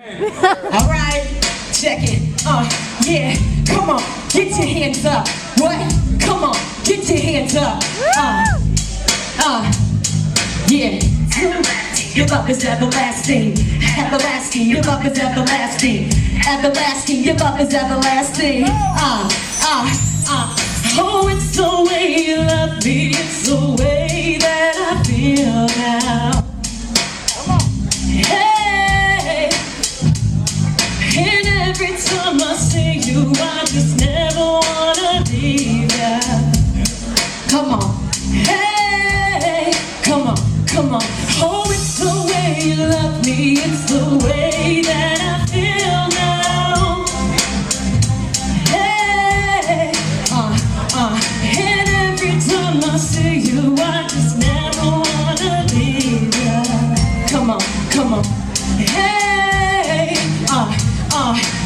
Alright, check it. Yeah, come on, get your hands up. What? Come on, get your hands up. Yeah. Your love is everlasting, everlasting. Your love is everlasting, everlasting. Your love is everlasting. Oh, it's the way you love me. It's the way that I feel now. Hey, and every time I see you, I just never wanna leave ya. Come on, hey, come on, come on. Oh, it's the way you love me. It's the way that I feel now. Hey, and every time I see you, I just never wanna leave ya. Come on, come on. Hey,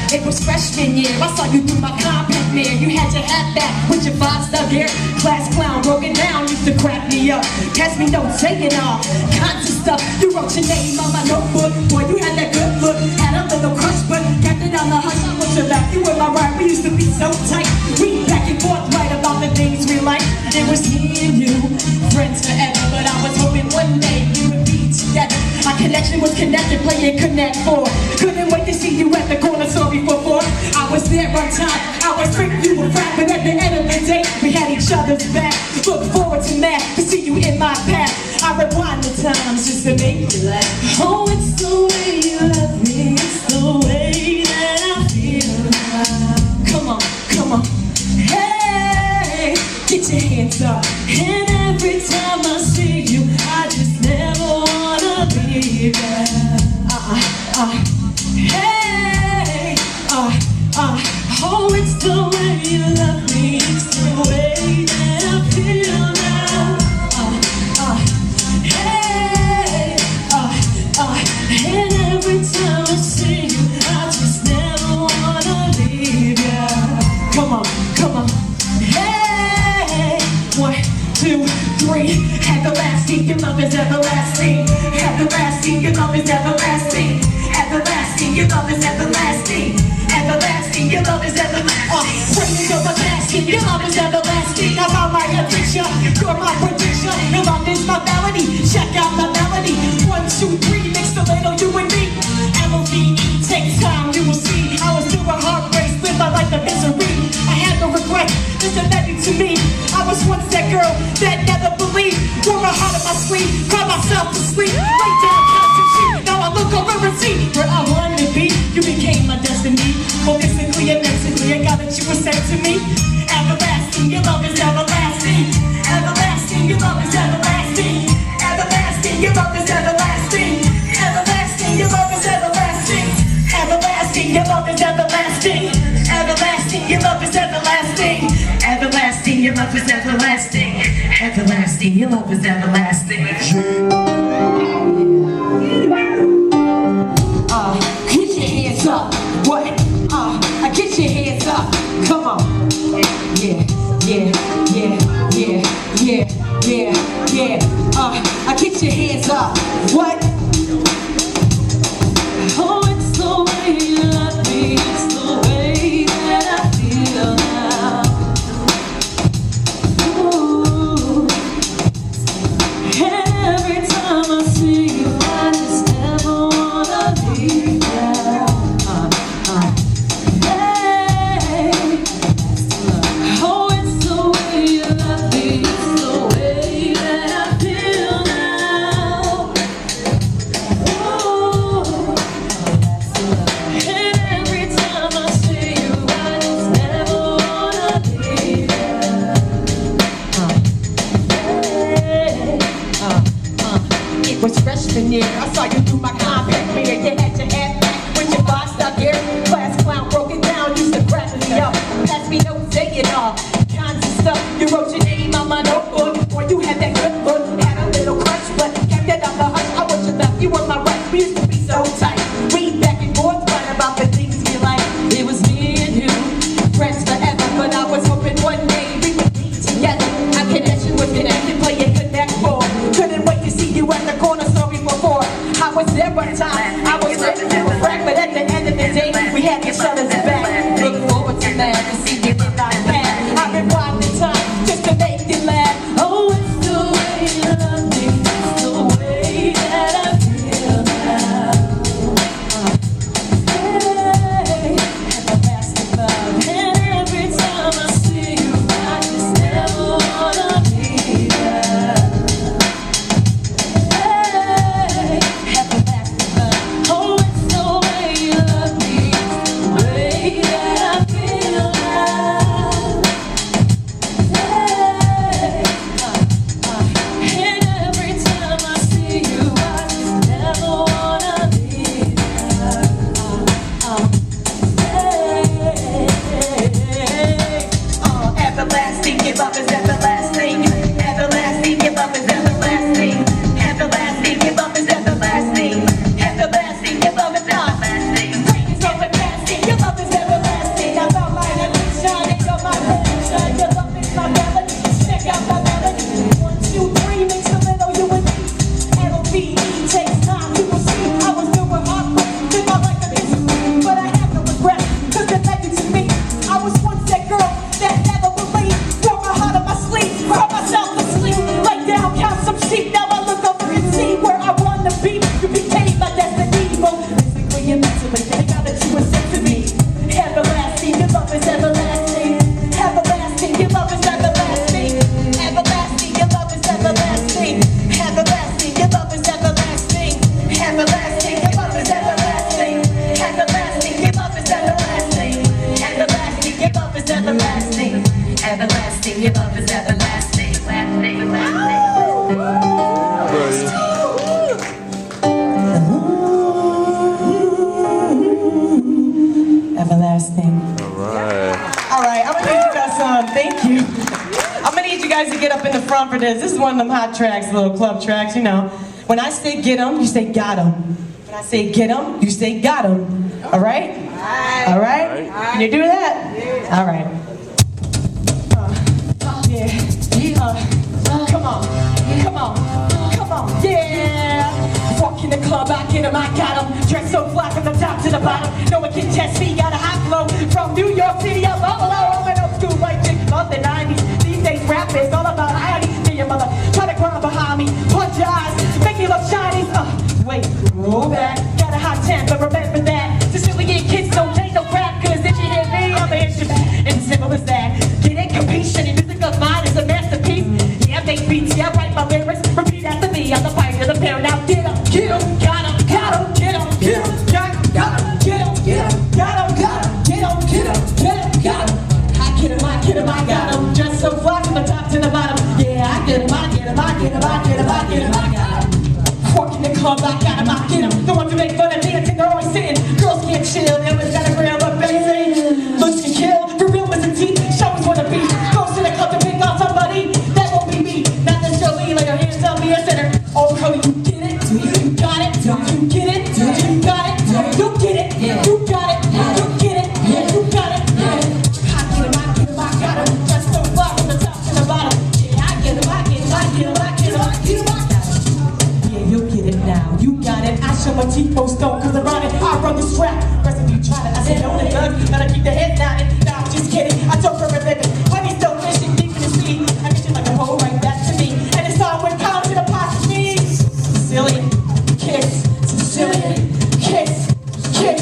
it was freshman year. I saw you through my compact mirror. You had your hat back with your 5-star gear. Class clown, broken down, used to crack me up. Pass me notes, taking all kinds of stuff. You wrote your name on my notebook. Boy, you had that good look. Had a little crush, but kept it on the hush. I was your left, you were my right. We used to be so tight. We back and forth right about the things we like. It was me and you, friends forever. But I was hoping one day we would be together. Our connection was connected, playing Connect 4. Couldn't wait to see you at the corner, sorry for 4. I was there on time, I was quick, you were right. But at the end of the day, we had each other's back. Look forward to that, to see you in my path. I rewind the times just to make you laugh. Oh, it's the way you love me. It's the way that I feel now. Come on, come on. Hey, get your hands up. And every time I see you, I just never wanna leave ya. Hey, oh, it's the way you love me. It's the way that I feel now. Hey, and every time I see you, I just never wanna leave ya. Come on, come on. Hey, 1, 2, 3. Everlasting, your love is everlasting. Everlasting, your love is everlasting. Everlasting, your love is everlasting. Everlasting, your love is everlasting. Praise everlasting, your love is everlasting. I'm on my addiction, you're my prediction. Your love is my melody, check out my melody. 1, 2, 3, mix the little you and me. M-O-V-E, take time, you will see. I was through a heart race, live my life of misery. I had no regret, this is nothing to me. I was once that girl that never believed. Wore my heart on my sleeve, cried myself to sleep. Lay down, constant sheet, now I look over and see where I wanted to be. You became my destiny, both physically and mentally. I got that you were sent to me. Everlasting, your love is everlasting. Everlasting, your love is everlasting. Everlasting, your love is everlasting. Everlasting, your love is everlasting. Everlasting, your love is everlasting. Everlasting, your love is everlasting. Everlasting, your love is everlasting. Everlasting, your love is everlasting. Get your hands up. What? Get your hands up. Come on. Yeah, yeah, yeah, yeah, yeah, yeah, yeah. Get your hands up. What? Oh, it's the way you love me. It's the way that I feel now. Ooh. Every time I see you, I just never wanna leave ya. Hey, oh, it's the way you love me. It's the way that I feel now. Ooh. And every time I see you, I just never wanna leave ya. It was freshman year. I saw you through my compact mirror. You had your hat back with your 5-star gear. Class clown, broken down, used to crack me up. Pass me notes, taking all kinds of stuff. You wrote your name on my notebook. Boy, you had that good look. Had a little crush, but kept it on the hush. I was your left, you were my right. We used to be so tight. We back and forth, right about the things we like. It was me and you, friends forever. But I was hoping one day we would be together. Our connection was connected, playing Connect 4. Couldn't wait to see you at the corner, sorry for 4. I was there one time, I was ready to frack, but at the front for this. This is one of them hot tracks, little club tracks, you know. When I say get 'em, you say got 'em. When I say get 'em, you say got 'em. All right? All right? Can you do that? All right. Yeah. Come on. Come on. Come on. Yeah. Walk in the club, I get 'em, I got 'em. Dressed so fly from the top to the bottom. No one can test me, got a hot flow. From New York City, up Buffalo. I'm an old school white chick of the 90s. These days rap is all about irony. See your mother, try to grind behind me. Punch your eyes, make you look shiny. Wait, roll back. Got a hot temper, remember that. Sicilian kids don't take no crap, cause if you hear me, I'm an instrument. And simple as that. Get in competition, and music of mine is a masterpiece. Yeah, I make beats, yeah, I write my lyrics. Repeat after me, I'm the pioneer, the parent. Now get 'em, get 'em, got 'em, got 'em, get 'em, get 'em, got 'em, get 'em, get 'em, got 'em, got 'em, get 'em, get 'em, get 'em, got 'em. I get 'em, I get 'em, I got 'em. Just so fly from the top to the bottom. Yeah, I get 'em, I get 'em, I get 'em, I get 'em, I get 'em, I got 'em. Walk in the club, I got 'em, I get 'em. The ones who make fun of dancing, they're always sitting. Girls can't chill, they always gotta grab a baby. Looks can kill, for real Mr. T. Show us what a beat. Goes to the club to pick on somebody. That won't be me, not necessarily. Lay your hands on me and center. Oh, how you get it? You got it? You get it? You got it? You get it? You got it? You get it? You got it? I get 'em, I get 'em, I got 'em. Just so far from the top to the bottom. Yeah, I get 'em, I get 'em, I get 'em, I get 'em, I get 'em, I got 'em. Yeah, you'll get it now. You got it. I show my teeth post don't cause around it. I run this track. Rest of you try it. I said no to guns. Gotta keep the head nodded. Nah, I'm just kidding. I don't for a living. Honey still fishing deep in the sea. I get you like a hoe right back to me. And it's all when pounds in a pot to me. Sicilian kiss. Sicilian kiss. Kiss.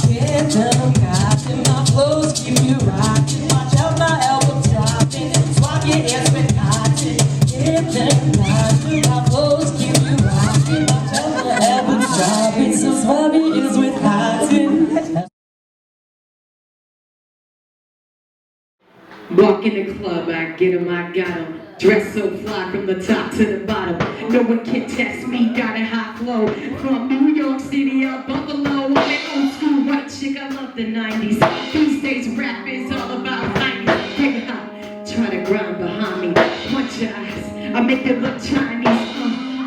Get them, got them. My flows keep you rocking. Watch out my elbow dropping. Swap your ears with cotton. Get them, got them. My flows keep you rocking. Watch out my elbow dropping. So swap your ears with cotton. Walk in the club, I get 'em, I got 'em. Dressed so fly from the top to the bottom. No one can test me, got a high flow. From New York City up Buffalo. I'm an old school white chick, I love the 90s. These days rap is all about hype. Yeah, try to grind behind me. Punch your eyes, I make it look Chinese.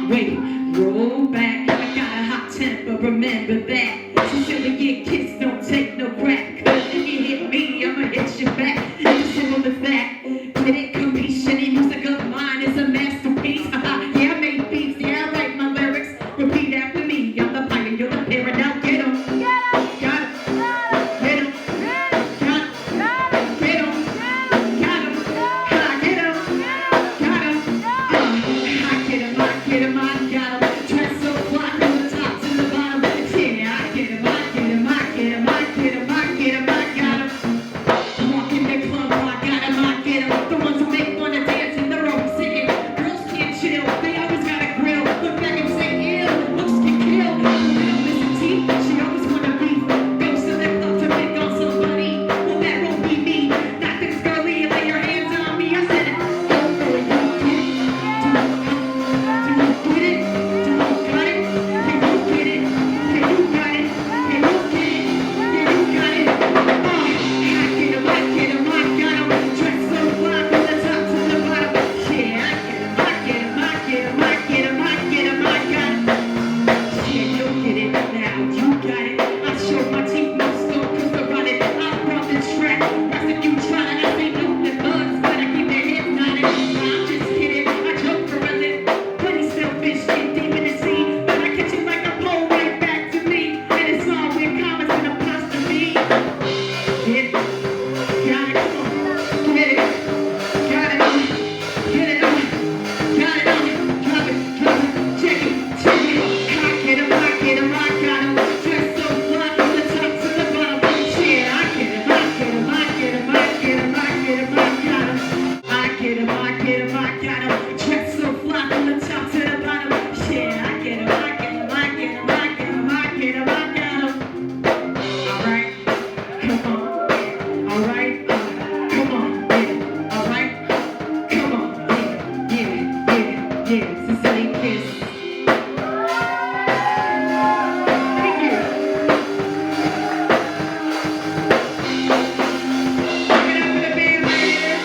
Wait, roll back, I got a hot temper, remember that. Sicilian kids don't take no crap. Cause if you hit me, I'ma hit you back. It's as simple as that. Get it, competition, and music of mine is a masterpiece. Yeah, I make beats, yeah, I write my lyrics. Repeat after me, I'm the pioneer, you're the parent. Now get 'em, got 'em, get 'em, got 'em, get 'em, get 'em, got 'em, got 'em. I get 'em, I get 'em, I got 'em. Dressed so fly from the top to the bottom. Yeah, I get 'em, I get 'em, I get 'em, I get 'em, I get 'em, I got 'em. Walk in the club, I got 'em, I get 'em. The ones who make fun of dancing, they're always sitting. Girls can't chill, they always got a grill. Look back and say, ew, looks can kill. Little Mrs. T, she always wanna be. Goes to the club to pick on somebody. Well, that won't be me. Not this girly, lay your hands on me. I said, oh, you get it? Do you get it? Do you got it? Can you get it? Can you got it? Can you get it? Can you got it? I get 'em, I get 'em, I got 'em. Dressed so fly from the top to the bottom. Yeah, I get 'em, I get 'em, I get 'em, I get 'em, I get 'em, I got 'em. Yeah, you'll get it now, you got it. I show my teeth, no scope, cause we're running. I run the track, rest of you trying. I say no to thugs, but I keep their heads nodded. I'm just kidding, I joke for a living. Plenty selfish, get deep in the sea. But I catch you like a pole right back to me. And it's all with comments and apostrophe. Yeah, got it, come on, get it, got it, get it, got it, drop it, check it, I get 'em, I get 'em, I got 'em. Dressed so fly from the top to the bottom. Yeah, I get 'em, I get 'em, I get 'em, I get 'em, I get 'em, I got 'em. I get 'em, I get 'em, I got 'em. Dressed so fly from the top to the bottom. Yeah, I get 'em, I get 'em, I get 'em, I get 'em, I get 'em, I got 'em. All right, come on. All right, come on, yeah. All right, come on, yeah. Sicilian kiss. Thank you. Give it up for the band right here.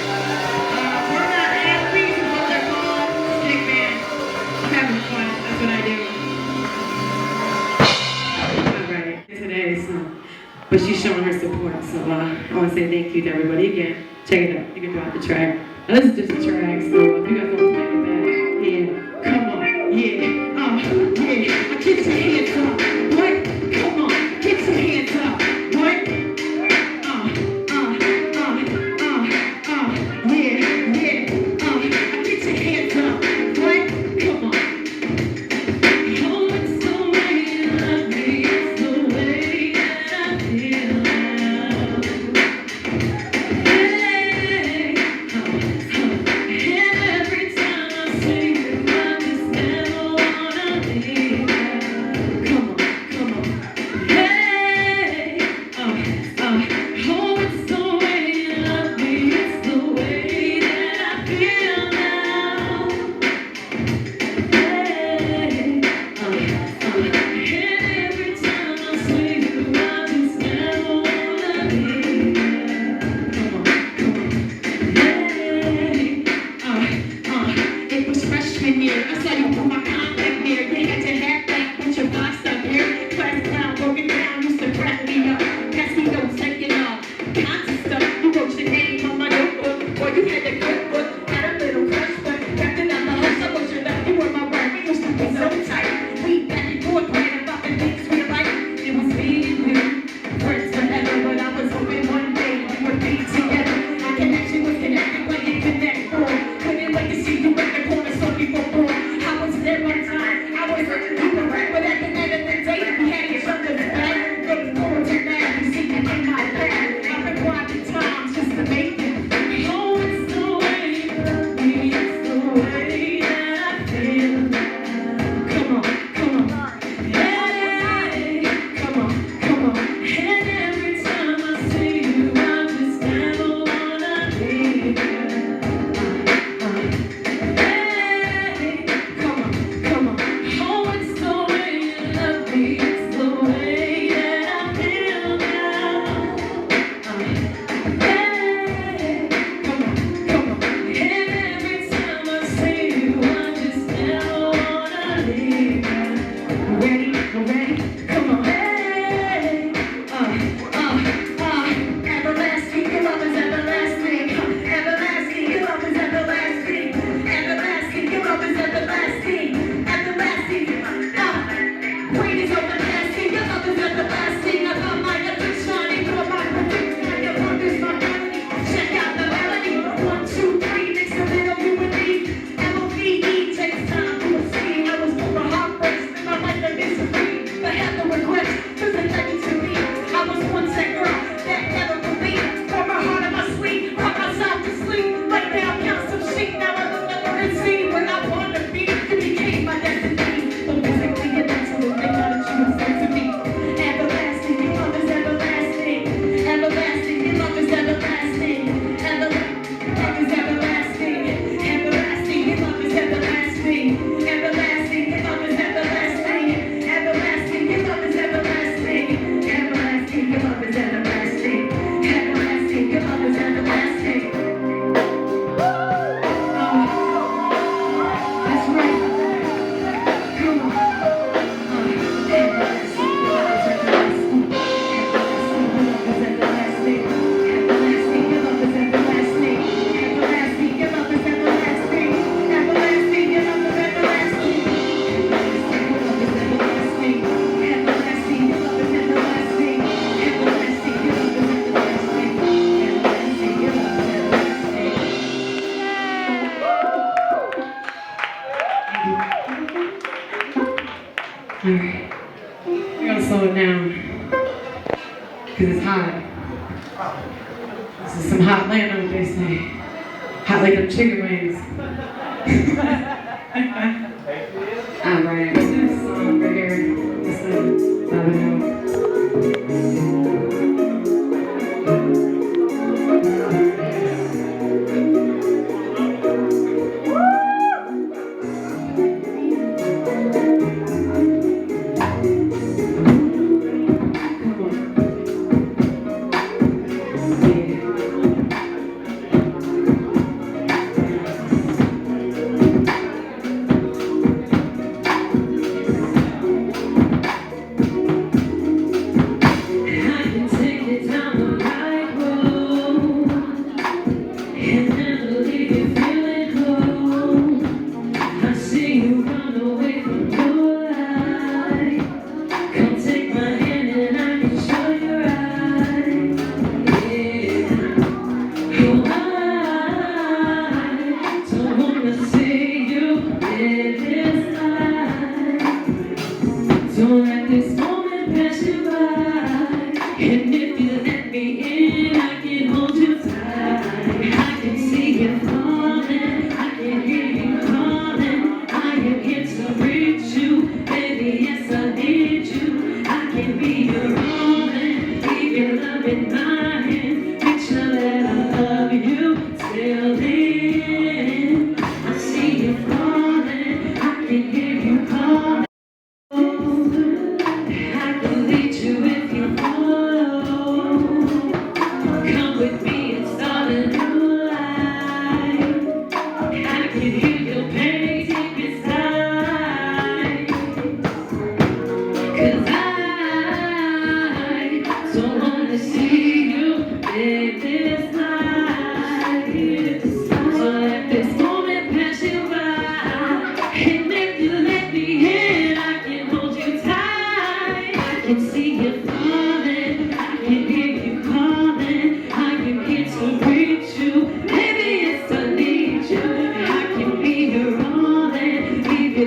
So I want to say thank you to everybody again. Check it out. You can drop the track. Now, this is just a track, so if you guys don't play that, yeah, come on, yeah, yeah. Get your hands up, what? Come on, get your hands up, what? Yeah, yeah, get your hands up, what? Come on. Oh, it's the way you love me, it's the way that I feel now. Hey, and every time I see you, I just never wanna leave you. Come on. Hey, oh, it's the way you love me, it's the way that I feel now. Hey, and every time I see you, I just never wanna leave you. Hey, It was freshman year. I saw you put my contact there. You had your hat back, put your box up here. Class clown, broken down, used to crack me up. Pass me notes, taking off. Constant stuff. You wrote your name on my notebook. Boy, you had a good book. Had a little crush, but wrapped it up my house. I wrote your love. You were my right. We used to be so tight. We back and forth, praying about the things we like. It was me and you, friends forever. But I was hoping one day we would be together. Our connection was connected, but it connect more. Couldn't wait to see you at the corner, so before four. I was there one time. I was looking through the rack, but at the end of the day, we had each other's back. Look forward to that. You see you in my path. I've been watching times just to make it. oh, it's the way you love me, it's the way that I feel now. Come on. Hey, come on. And every time I see you, I just never wanna leave you. Hey, come on. Oh, it's the way you love me, it's the way that I feel now. Hey, come on. And every time I see you, I just never wanna leave you. Ready? Come on. Hey, Everlasting, your love is everlasting. Everlasting, your love is everlasting. Everlasting, your love is everlasting. Everlasting, great is everlasting. Your love is everlasting. I love my ever shining, you're my perfection. Your love is my melody. Check out the melody. 1, 2, 3, mix a little you and me. M-O-V-E takes time to see. I was full of heartbreaks, and my life a misery. But have no regrets, 'cause they led you to me. I was once that girl that never believed. Pour my heart in my sleeve, rock myself to sleep. Lay down, count some sheep. Now I look up and see where I want to be. You became my destiny. So physically and mentally, they gotta choose to me. Everlasting, your love is everlasting. Everlasting, your love is everlasting. Everlasting, your love is everlasting. Everlasting, your love is everlasting. Everlasting, your love is everlasting. Everlasting, your love is everlasting. Everlasting, your love is everlasting. Everlasting, your love is everlasting. That's right. Come on. Everlasting, your love is everlasting. Everlasting, your love is everlasting. Everlasting, your love is everlasting. Everlasting, your love is everlasting. Everlasting, your love is everlasting. Everlasting, your love is everlasting. Everlasting, your love is everlasting. Everlasting, your love is everlasting. Alright, we're gonna slow it down because it's hot. This is some hot Atlanta, what they say. Hot like them chicken wings. Alright, this song right here. This is I don't know.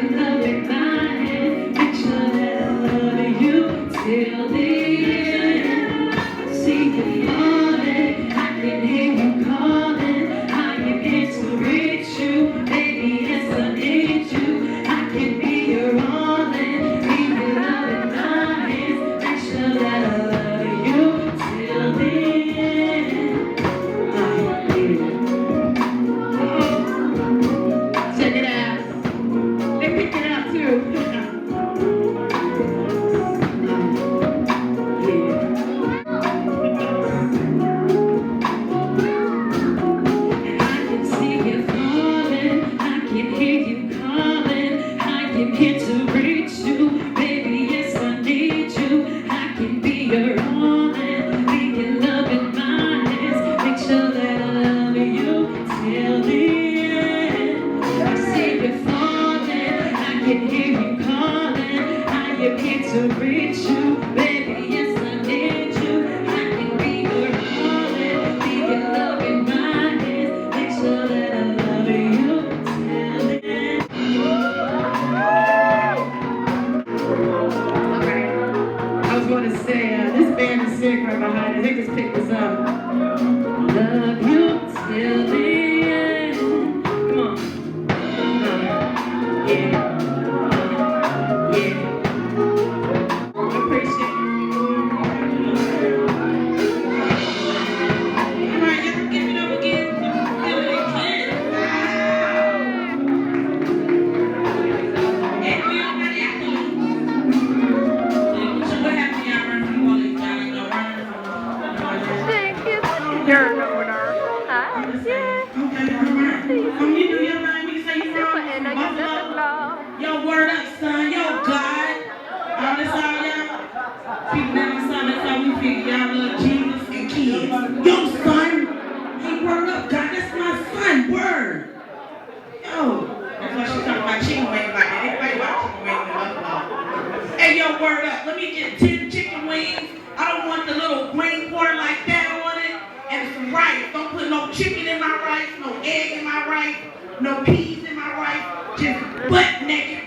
your love in my hand. Make sure that I love you till the end. See you falling, I can hear you calling. I am here to reach you, baby. Yes, I need you. I can be your all in. Leave your love in my hands. Make sure that I love you till the end. Check it out. They picked it out too. I can see you falling. I can hear you calling. I am here to reach you, baby. Yes, I need you. I can be your all and leave your love in my hands. Make sure that I love you till the end. I see you falling. I can hear you calling. I am here to reach you, baby. Yes, I need you. I can be your all and leave your love in my hands. Make sure that I love you till the end. I was going to say, this band is sick right behind us. They just picked us up. Love you till the end. Come on. Yeah. Yeah. I appreciate it. All right, y'all give it up again. Give it again. And we already at the so what happened, y'all? Run from all these guys. No running. Thank you. You're a good winner. Hi. Yeah. Okay, all right. You do your thing. We say you from Buffalo. Yo, word up, son. Yo, God. All this all y'all. People down south, that's how we figure y'all love Jesus and kids. Yo, son. Hey, word up, God. That's my son. Word. Yo. That's why she talking about chicken wings like that. Everybody watch chicken wings in Buffalo. Hey, yo, word up. Let me get 10 chicken wings. I don't want the little green pork like that on it. And some rice. Don't put no chicken in my rice, no egg in my rice, no peas in my rice. Just butt naked